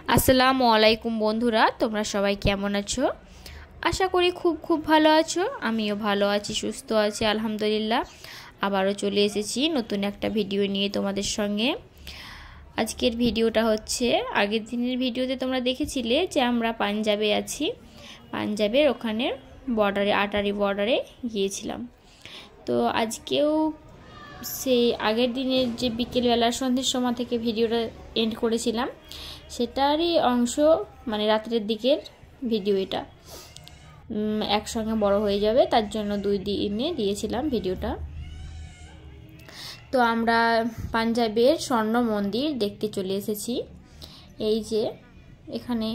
আসসালামু আলাইকুম বন্ধুরা, তোমরা সবাই কেমন আছো? আশা করি খুব খুব ভালো আছো। আমিও ভালো আছি, সুস্থ আছি আলহামদুলিল্লাহ। আবারও চলে এসেছি নতুন একটা ভিডিও নিয়ে তোমাদের সঙ্গে। আজকের ভিডিওটা হচ্ছে, আগের দিনের ভিডিওতে তোমরা দেখেছিলে যে আমরা পাঞ্জাবে আছি, পাঞ্জাবের ওখানে বর্ডারে, আটারি বর্ডারে গিয়েছিলাম। তো আজকেও সেই আগের দিনের যে বিকেলবেলা সন্ধ্যের সময় থেকে ভিডিওটা এন্ড করেছিলাম, সেটারই অংশ, মানে রাত্রের দিকের ভিডিও। এটা একসঙ্গে বড় হয়ে যাবে, তার জন্য 2 দিনে দিয়েছিলাম ভিডিওটা। তো আমরা পাঞ্জাবের স্বর্ণ মন্দির দেখতে চলে এসেছি। এই যে এখানে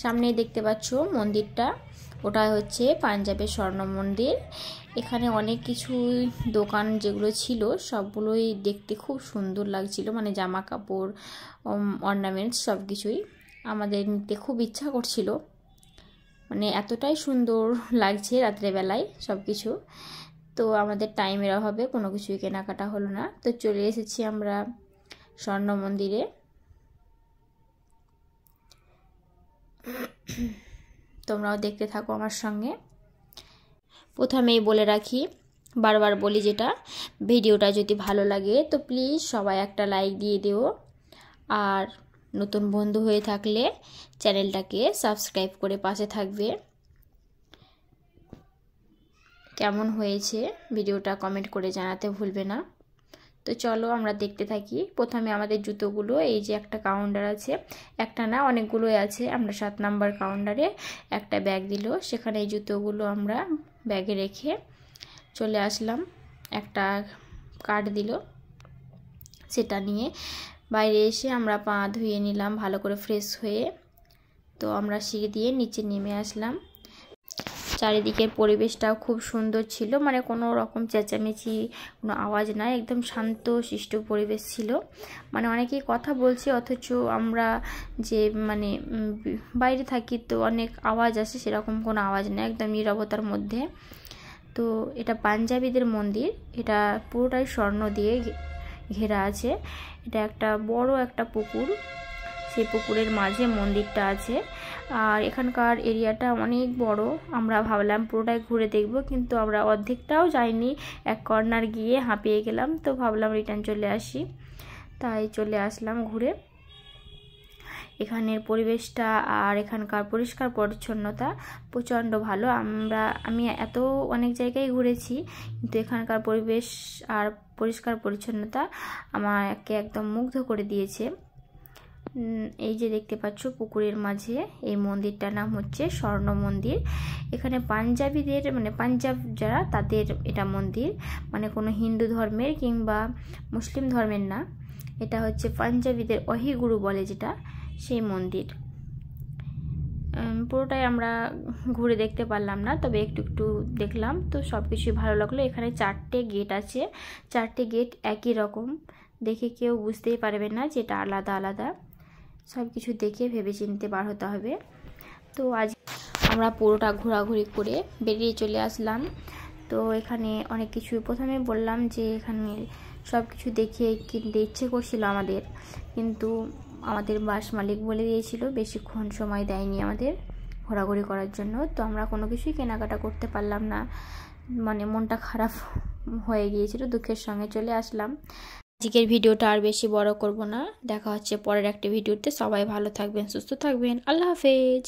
সামনে দেখতে পাচ্ছ মন্দিরটা, ওটা হচ্ছে পাঞ্জাবের স্বর্ণ মন্দির। এখানে অনেক কিছু দোকান যেগুলো ছিল সবগুলোই দেখতে খুব সুন্দর লাগছিল, মানে জামা কাপড়, অর্নামেন্টস সব কিছুই আমাদের নিতে খুব ইচ্ছা করছিল, মানে এতটাই সুন্দর লাগছে রাত্রেবেলায় সব কিছু। তো আমাদের টাইমের অভাবে কোনো কিছুই কেনাকাটা হলো না। তো চলে এসেছি আমরা স্বর্ণ মন্দিরে। তোমরাও দেখতে থাকো আমার সঙ্গে। প্রথমেই বলে রাখি, বারবার বলি যেটা, ভিডিওটা যদি ভালো লাগে তো প্লিজ সবাই একটা লাইক দিয়ে দিও, আর নতুন বন্ধু হয়ে থাকলে চ্যানেলটাকে সাবস্ক্রাইব করে পাশে থাকবে। কেমন হয়েছে ভিডিওটা কমেন্ট করে জানাতে ভুলবে না। তো চলো আমরা দেখতে থাকি। প্রথমে আমাদের জুতোগুলো, এই যে একটা কাউন্টার আছে, একটা না অনেকগুলোই আছে, আমরা 7 নাম্বার কাউন্টারে একটা ব্যাগ দিল, সেখানে এই জুতোগুলো আমরা ব্যাগে রেখে চলে আসলাম। একটা কার্ড দিল, সেটা নিয়ে বাইরে এসে আমরা পা ধুয়ে নিলাম ভালো করে ফ্রেশ হয়ে। তো আমরা সিঁড়ি দিয়ে নিচে নেমে আসলাম। চারিদিকের পরিবেশটাও খুব সুন্দর ছিল, মানে কোনো রকম চেঁচামেচি, কোনো আওয়াজ নাই, একদম শান্ত শিষ্ট পরিবেশ ছিল। মানে অনেকেই কথা বলছে, অথচ আমরা যে মানে বাইরে থাকি তো অনেক আওয়াজ আসে, সেরকম কোনো আওয়াজ নেই, একদম নীরবতার মধ্যে। তো এটা পাঞ্জাবিদের মন্দির, এটা পুরোটাই স্বর্ণ দিয়ে ঘেরা আছে। এটা একটা বড় একটা পুকুর, সেই পুকুরের মাঝে মন্দিরটা আছে। আর এখানকার এরিয়াটা অনেক বড়। আমরা ভাবলাম পুরোটাই ঘুরে দেখব, কিন্তু আমরা অর্ধেকটাও যাইনি, এক কর্নার গিয়ে হাঁপিয়ে গেলাম। তো ভাবলাম রিটার্ন চলে আসি, তাই চলে আসলাম ঘুরে। এখানের পরিবেশটা আর এখানকার পরিষ্কার পরিচ্ছন্নতা প্রচণ্ড ভালো। আমি এত অনেক জায়গায় ঘুরেছি, কিন্তু এখানকার পরিবেশ আর পরিষ্কার পরিচ্ছন্নতা আমাকে একদম মুগ্ধ করে দিয়েছে। এই যে দেখতে পাচ্ছ পুকুরের মাঝে এই মন্দিরটার নাম হচ্ছে স্বর্ণ মন্দির। এখানে পাঞ্জাবিদের, মানে পাঞ্জাব যারা, তাদের এটা মন্দির, মানে কোনো হিন্দু ধর্মের কিংবা মুসলিম ধর্মের না। এটা হচ্ছে পাঞ্জাবিদের অহিগুরু বলে যেটা, সেই মন্দির। পুরোটাই আমরা ঘুরে দেখতে পারলাম না, তবে একটু একটু দেখলাম। তো সব কিছুই ভালো লাগলো। এখানে 4টে গেট আছে, 4টে গেট একই রকম, দেখে কেউ বুঝতেই পারবে না যে এটা আলাদা আলাদা। সব কিছু দেখে ভেবে চিনতে বার হতে হবে। তো আজ আমরা পুরোটা ঘোরাঘুরি করে বেরিয়ে চলে আসলাম। তো এখানে অনেক কিছু, প্রথমে বললাম যে এখানে সব কিছু দেখে কিনতে ইচ্ছে করছিল আমাদের, কিন্তু আমাদের বাস মালিক বলে দিয়েছিল বেশিক্ষণ সময় দেয়নি আমাদের ঘোরাঘুরি করার জন্য। তো আমরা কোনো কিছুই কেনাকাটা করতে পারলাম না, মানে মনটা খারাপ হয়ে গিয়েছিল, দুঃখের সঙ্গে চলে আসলাম। আজকের ভিডিওটা আর বেশি বড় করব না, দেখা হচ্ছে পরের একটা ভিডিওতে। সবাই ভালো থাকবেন, সুস্থ থাকবেন, আল্লাহ হাফেজ।